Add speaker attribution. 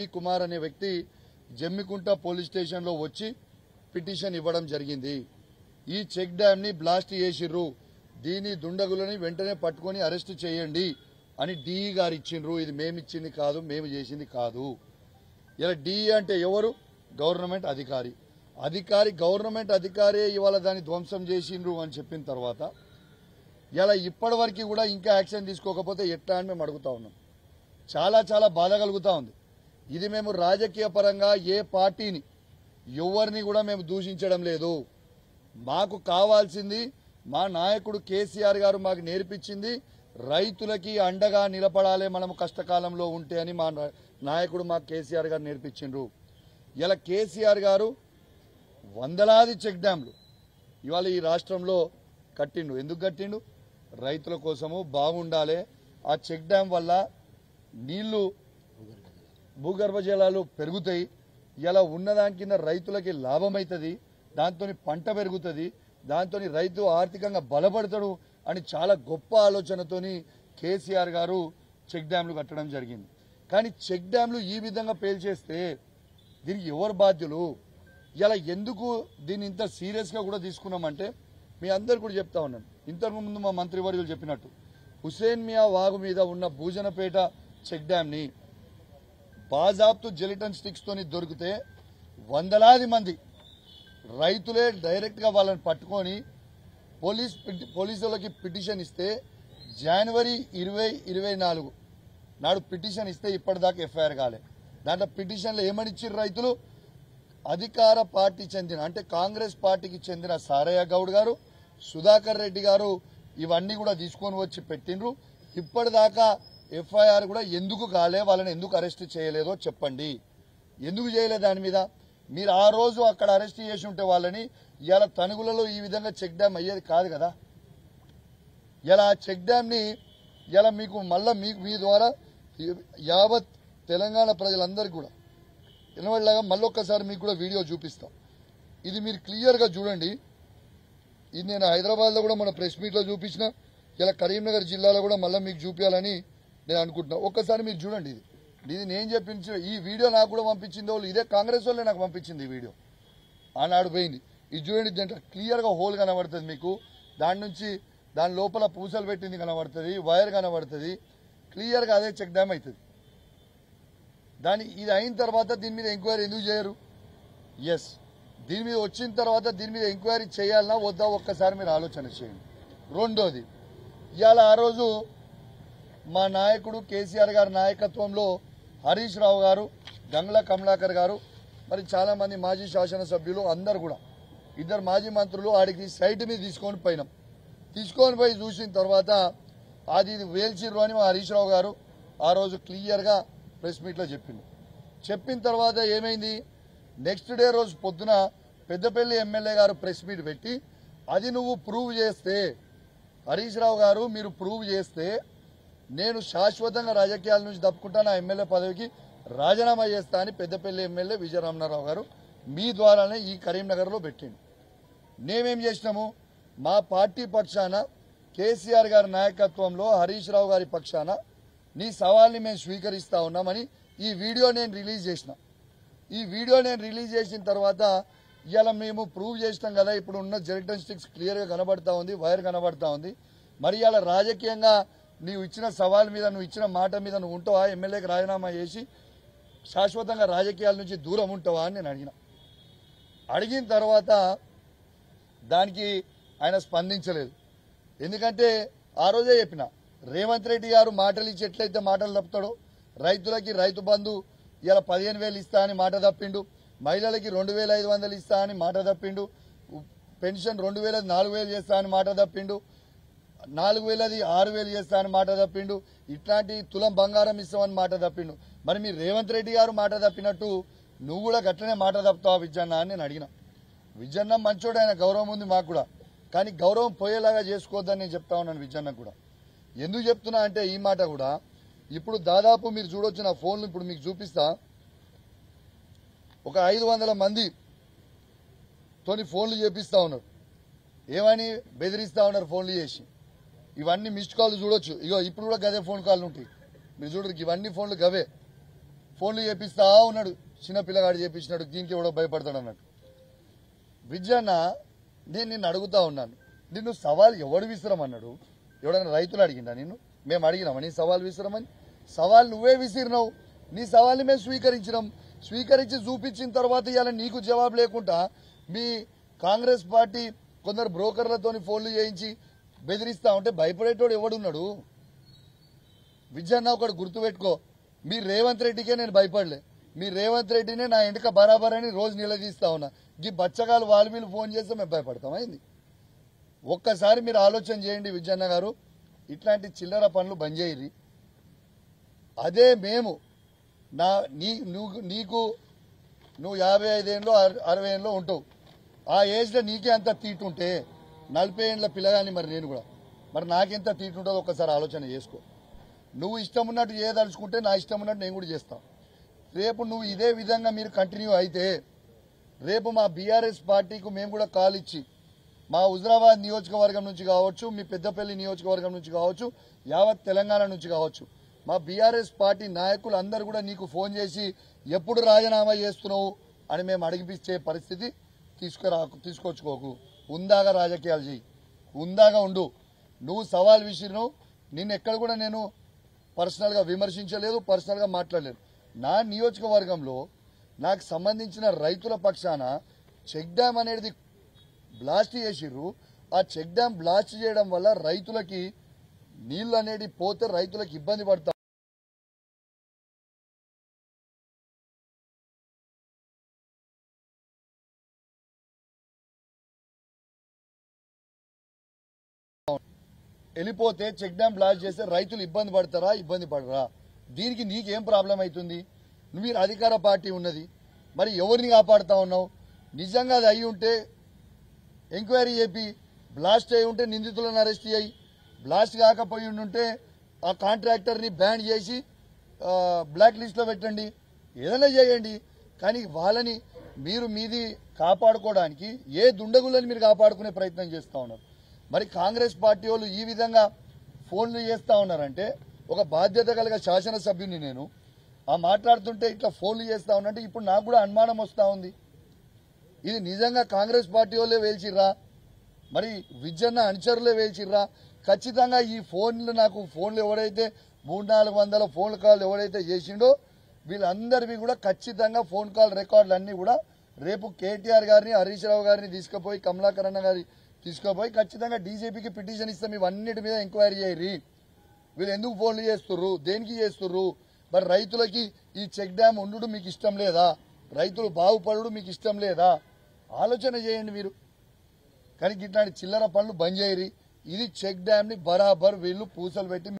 Speaker 1: కుమార్ అనే వ్యక్తి Jammikunta police station లో వచ్చి పిటిషన్ ఇవ్వడం జరిగింది. ఈ చెక్ డ్యామ్ ని బ్లాస్ట్ చేసిర్రు, దీని దుండగులని వెంటనే పట్టుకొని అరెస్ట్ చేయండి అని డిఈ గారు ఇచ్చిండ్రు. ఇది మేము ఇచ్చింది కాదు, మేము చేసింది కాదు. ఇలా డిఈ అంటే ఎవరు? గవర్నమెంట్ అధికారి. గవర్నమెంట్ అధికారి ఇవాళ దాన్ని ధ్వంసం చేసిండ్రు అని చెప్పిన తర్వాత ఇలా ఇప్పటి వరకు కూడా ఇంకా యాక్షన్ తీసుకోకపోతే ఎట్లా అని మేము అడుగుతా ఉన్నాం. చాలా బాధ కలుగుతా ఉంది. ఇది మేము రాజకీయ పరంగా ఏ పార్టీని ఎవరిని కూడా మేము దూషించడం లేదు. మాకు కావాల్సింది మా నాయకుడు కేసీఆర్ గారు మాకు నేర్పించింది రైతులకి అండగా నిలబడాలి మనం కష్టకాలంలో ఉంటే అని మా నాయకుడు మాకు కేసీఆర్ గారు నేర్పించిండ్రు. ఇలా కేసీఆర్ గారు వందలాది చెక్ డ్యాంలు ఇవాళ ఈ రాష్ట్రంలో కట్టిండు. ఎందుకు కట్టిండు? రైతుల కోసము బాగుండాలి. ఆ చెక్ డ్యాం వల్ల నీళ్లు భూగర్భ జలాలు పెరుగుతాయి. ఇలా ఉన్నదాని కింద రైతులకి లాభమవుతుంది, దాంతో పంట పెరుగుతుంది, దాంతో రైతు ఆర్థికంగా బలపడతాడు అని చాలా గొప్ప ఆలోచనతోని కేసీఆర్ గారు చెక్ డ్యాంలు కట్టడం జరిగింది. కానీ చెక్ డ్యాంలు ఈ విధంగా పేల్చేస్తే దీనికి ఎవరు బాధ్యులు? ఇలా ఎందుకు దీన్ని ఇంత సీరియస్గా కూడా తీసుకున్నామంటే మీ అందరు కూడా చెప్తా ఉన్నాను. ఇంతకుముందు మా మంత్రివర్యులు చెప్పినట్టు హుసేన్ మియా వాగు మీద ఉన్న భూజనపేట చెక్ డ్యాంని బాజాబ్తు జెలిటన్ స్టిక్స్ తోని దొరికితే వందలాది మంది రైతులే డైరెక్ట్ గా వాళ్ళని పట్టుకొని పోలీసులకి పిటిషన్ ఇస్తే జనవరి 2024 నాడు పిటిషన్ ఇస్తే ఇప్పటిదాకా ఎఫ్ఐఆర్ కాలే. దాంట్లో పిటిషన్లో ఏమని ఇచ్చారు రైతులు? అధికార పార్టీ చెందిన అంటే కాంగ్రెస్ పార్టీకి చెందిన సారయ్య గౌడ్ గారు, సుధాకర్ రెడ్డి గారు ఇవన్నీ కూడా తీసుకొని వచ్చి పెట్టిండ్రు. ఇప్పటిదాకా ఎఫ్ఐఆర్ కూడా ఎందుకు కాలే, వాళ్ళని ఎందుకు అరెస్ట్ చేయలేదో చెప్పండి. ఎందుకు చేయలేదు? దాని మీద మీరు ఆ రోజు అక్కడ అరెస్ట్ చేసి ఉంటే వాళ్ళని ఇలా తణుగులలో ఈ విధంగా చెక్ డ్యామ్ అయ్యేది కాదు కదా. ఇలా చెక్ డ్యామ్ ని ఇలా మీకు మళ్ళా మీ ద్వారా యావత్ తెలంగాణ ప్రజలందరికీ కూడా వినవడలాగా మళ్ళొక్కసారి మీకు కూడా వీడియో చూపిస్తాం. ఇది మీరు క్లియర్ గా చూడండి. ఇది నేను హైదరాబాద్ లో కూడా మన ప్రెస్ మీట్ లో చూపించిన, ఇలా కరీంనగర్ జిల్లాలో కూడా మళ్ళీ మీకు చూపించాలని నేను అనుకుంటున్నా. ఒక్కసారి మీరు చూడండి. ఇది నేను చెప్పించిన ఈ వీడియో నాకు కూడా పంపించింది వాళ్ళు, ఇదే కాంగ్రెస్ వాళ్ళే నాకు పంపించింది ఈ వీడియో. ఆనాడు పోయింది. ఇది చూడండి, దీంట్లో క్లియర్ గా హోల్ కనబడుతుంది మీకు. దాని లోపల పూసలు పెట్టింది కనబడుతుంది, వైర్ కనబడుతుంది. క్లియర్ గా అదే చెక్ డ్యామ్ అవుతుంది. ఇది అయిన తర్వాత దీని మీద ఎంక్వైరీ ఎందుకు చేయరు? ఎస్, దీని మీద వచ్చిన తర్వాత దీని మీద ఎంక్వైరీ చేయాలన్నా వద్దా ఒక్కసారి మీరు ఆలోచన చేయండి. రెండోది, ఇవాళ ఆ రోజు మా నాయకుడు కేసీఆర్ గారి నాయకత్వంలో హరీష్ రావు గారు, గంగ్లా కమలాకర్ గారు, మరి చాలా మంది మాజీ శాసనసభ్యులు అందరు కూడా, ఇద్దరు మాజీ మంత్రులు ఆడికి సైట్ మీద తీసుకొని పోయి చూసిన తర్వాత అది వేల్చిర్రు అని మా హరీష్ రావు గారు ఆ రోజు క్లియర్ గా ప్రెస్ మీట్ లో చెప్పిన తర్వాత ఏమైంది? నెక్స్ట్ డే రోజు పొద్దున పెద్దపల్లి ఎమ్మెల్యే గారు ప్రెస్ మీట్ పెట్టి అది నువ్వు ప్రూవ్ చేస్తే, హరీష్ రావు గారు మీరు ప్రూవ్ చేస్తే నేను శాశ్వతంగా రాజకీయాల నుంచి తప్పుకుంటా, నా ఎమ్మెల్యే పదవికి రాజీనామా చేస్తా అని పెద్దపల్లి ఎమ్మెల్యే విజయరామనారావు గారు మీ ద్వారానే ఈ కరీంనగర్ లో పెట్టిండు. మేమేం చేసినాము? మా పార్టీ పక్షాన కేసీఆర్ గారి నాయకత్వంలో హరీష్ రావు గారి పక్షాన నీ సవాల్ని మేము స్వీకరిస్తా ఉన్నామని ఈ వీడియో నేను రిలీజ్ చేసిన. ఈ వీడియో నేను రిలీజ్ చేసిన తర్వాత ఇలా మేము ప్రూవ్ చేసినాం కదా, ఇప్పుడు ఉన్న జెలిటన్ స్టిక్స్ క్లియర్ గా కనబడతా ఉంది, వైర్ కనబడతా ఉంది. మరి ఇలా రాజకీయంగా నీవు ఇచ్చిన సవాల్ మీద, నువ్వు ఇచ్చిన మాట మీద నువ్వు ఉంటావా? ఎమ్మెల్యేకి రాజీనామా చేసి శాశ్వతంగా రాజకీయాల నుంచి దూరం ఉంటావా అని నేను అడిగిన తర్వాత దానికి ఆయన స్పందించలేదు. ఎందుకంటే ఆ రోజే చెప్పిన, రేవంత్ రెడ్డి గారు మాటలు ఇచ్చి ఎట్లయితే మాటలు తప్పుతాడో, రైతులకి రైతు బంధు ఇలా 15,000 ఇస్తా అని మాట తప్పిండు, మహిళలకి 2,500 ఇస్తా అని మాట తప్పిండు, పెన్షన్ 2,000 4,000 చేస్తా అని మాట తప్పిండు, 4,000 6,000 చేస్తా అని మాట తప్పిండు, ఇట్లాంటి తులం బంగారం ఇస్తామని మాట తప్పిండు. మరి మీరు రేవంత్ రెడ్డి గారు మాట తప్పినట్టు నువ్వు కూడా గట్లనే మాట తప్పుతావా విజయన్న అని నేను అడిగిన. విజయన్న మంచోడు, ఆయన గౌరవం ఉంది మాకు కూడా, కానీ గౌరవం పోయేలాగా చేసుకోవద్దని నేను చెప్తా ఉన్నాను విజయన్న కూడా. ఎందుకు చెప్తున్నా అంటే ఈ మాట కూడా ఇప్పుడు దాదాపు మీరు చూడొచ్చు నా ఫోన్లు, ఇప్పుడు మీకు చూపిస్తా, ఒక 500 మంది తోని ఫోన్లు చేపిస్తా ఉన్నారు. ఏమని బెదిరిస్తా ఉన్నారు ఫోన్లు చేసి. ఇవన్నీ మిస్డ్ కాల్ చూడొచ్చు. ఇగో ఇప్పుడు కూడా గదే ఫోన్ కాల్ ఉంటాయి, మీరు చూడరు. ఇవన్నీ ఫోన్లు గవే. ఫోన్లు చేపిస్తా ఉన్నాడు, చిన్న పిల్లగాడు చేపించినాడు, దీనికి ఎవడో భయపడతాడు అన్నట్టు. విజయన్న, నేను నిన్ను అడుగుతా ఉన్నాను, నిన్ను సవాల్ ఎవడు విసిరమన్నాడు? ఎవడైనా రైతులు అడిగిందా నిన్ను? మేము అడిగినామా నీ సవాల్ విసిరమని? సవాల్ నువ్వే విసిరినావు. నీ సవాల్ని మేము స్వీకరించినాం. స్వీకరించి చూపించిన తర్వాత ఇవాళ నీకు జవాబు లేకుండా మీ కాంగ్రెస్ పార్టీ కొందరు బ్రోకర్లతోని ఫోన్లు చేయించి బెదిరిస్తా ఉంటే భయపడేటోడు ఎవడున్నాడు? విజయన్న, ఒకటి గుర్తుపెట్టుకో, మీ రేవంత్ రెడ్డికే నేను భయపడలే. మీ రేవంత్ రెడ్డినే నా ఇంటికి బరాబర్ అని రోజు నిలదీస్తా ఉన్నా. ఈ బచ్చగాలు వాళ్ళు వీళ్ళు ఫోన్ చేస్తే మేము భయపడతామైంది? ఒక్కసారి మీరు ఆలోచన చేయండి విజయన్న గారు, ఇట్లాంటి చిల్లర పనులు బంద్ చేయరి. అదే మేము నువ్వు 55 ఏళ్ళలో 60 ఏళ్ళలో ఉంటావు. ఆ ఏజ్లో నీకే అంత తీటుంటే 40 ఏళ్ళ పిల్లగాని నేను కూడా, నాకెంత తీటుంటుందో ఒక్కసారి ఆలోచన చేసుకో. నువ్వు ఇష్టం ఉన్నట్టు చేయదలుచుకుంటే నా ఇష్టం ఉన్నట్టు నేను కూడా చేస్తాను. రేపు నువ్వు ఇదే విధంగా మీరు కంటిన్యూ అయితే రేపు మా బీఆర్ఎస్ పార్టీకి మేము కూడా కాల్ ఇచ్చి మా హుజరాబాద్ నియోజకవర్గం నుంచి కావచ్చు, మీ పెద్దపల్లి నియోజకవర్గం నుంచి కావచ్చు, యావత్ తెలంగాణ నుంచి కావచ్చు, మా బీఆర్ఎస్ పార్టీ నాయకులు అందరూ కూడా నీకు ఫోన్ చేసి ఎప్పుడు రాజీనామా చేస్తున్నావు అని మేము అడిగిపించే పరిస్థితి తీసుకొచ్చుకోకు. ఉందాగా రాజకీయాలు చేయి, ఉందాగా ఉండు. నువ్వు సవాల్ విసిరినావు, నిన్ను ఎక్కడ కూడా నేను పర్సనల్గా విమర్శించలేదు, పర్సనల్గా మాట్లాడలేదు. నా నియోజకవర్గంలో నాకు సంబంధించిన రైతుల పక్షాన చెక్ డ్యామ్ అనేది బ్లాస్ట్ చేసిర్రు. ఆ చెక్ డ్యామ్ బ్లాస్ట్ చేయడం వల్ల రైతులకి నీళ్లు అనేది పోతే రైతులకు ఇబ్బంది పడతారు. వెళ్ళిపోతే చెక్ డ్యామ్ బ్లాస్ట్ చేస్తే రైతులు ఇబ్బంది పడతారా, ఇబ్బంది పడరా? దీనికి నీకేం ప్రాబ్లం అవుతుంది? మీరు అధికార పార్టీ ఉన్నది, మరి ఎవరిని కాపాడుతా ఉన్నావు? నిజంగా అది అయి ఉంటే ఎంక్వైరీ చేపి, బ్లాస్ట్ అయి ఉంటే నిందితులను అరెస్ట్ చేయి, బ్లాస్ట్ కాకపోయి ఉంటే ఆ కాంట్రాక్టర్ని బ్యాన్ చేసి బ్లాక్ లిస్ట్లో పెట్టండి, ఏదైనా చేయండి. కానీ వాళ్ళని మీరు మీది కాపాడుకోవడానికి ఏ దుండగులని మీరు కాపాడుకునే ప్రయత్నం చేస్తూ ఉన్నారు. మరి కాంగ్రెస్ పార్టీ వాళ్ళు ఈ విధంగా ఫోన్లు చేస్తూ ఉన్నారంటే, ఒక బాధ్యత కలిగిన శాసనసభ్యుని నేను మాట్లాడుతుంటే ఇట్లా ఫోన్లు చేస్తూ ఉన్నట్టు ఇప్పుడు నాకు కూడా అనుమానం వస్తూ ఉంది. ఇది నిజంగా కాంగ్రెస్ పార్టీ వాళ్ళే వేల్చిర్రా, మరి విజయన్న అనుచరులే వేల్చిర్రా? ఖచ్చితంగా ఈ ఫోన్లు నాకు ఫోన్లు ఎవరైతే 300-400 ఫోన్ కాల్ ఎవరైతే చేసిండో వీళ్ళందరివి కూడా ఖచ్చితంగా ఫోన్ కాల్ రికార్డులు అన్నీ కూడా రేపు కేటీఆర్ గారిని, హరీష్ రావు గారిని తీసుకుపోయి, కమలాకర్ అన్న గారిని తీసుకుపోయి ఖచ్చితంగా డీజీపీకి పిటిషన్ ఇస్తాం. ఇవన్నిటి మీద ఎంక్వైరీ చేయరి. వీళ్ళు ఎందుకు ఫోన్లు చేస్తుర్రు, దేనికి చేస్తుర్రు? మరి రైతులకి ఈ చెక్ డ్యామ్ ఉండు మీకు ఇష్టం లేదా? రైతులు బాగుపడు మీకు ఇష్టం లేదా? ఆలోచన చేయండి మీరు. కానీ ఇట్లాంటి చిల్లర పనులు బంద్ చేయరి. ఇది చెక్ డ్యామ్ ని బరాబర్ వీళ్ళు పూసలు పెట్టి